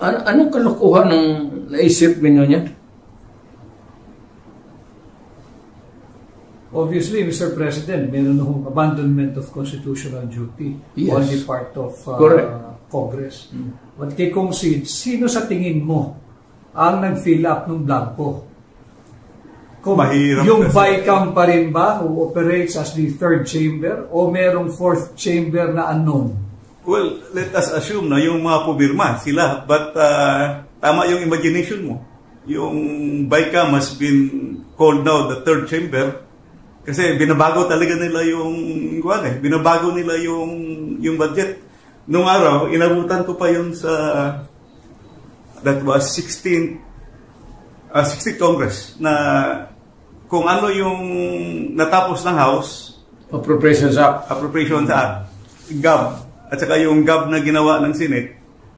Anong kalokohan ng naisip ninyo niya? Obviously, Mr. President, meron akong abandonment of constitutional duty on the part of Congress. But kay Kong Sid, sino sa tingin mo ang nag-fill up ng blanco? Yung BICAM pa rin ba who operates as the third chamber o merong fourth chamber na unknown? Well, let us assume na yung mga pumirma sila, but tama yung imagination mo. Yung BICAM has been called now the third chamber kasi binabago talaga nila binabago nila yung budget. Nung araw, inabutan ko pa yun sa that was 16th Congress na kung ano yung natapos ng House Appropriations Act, GAB, at saka yung GAB na ginawa ng Senate,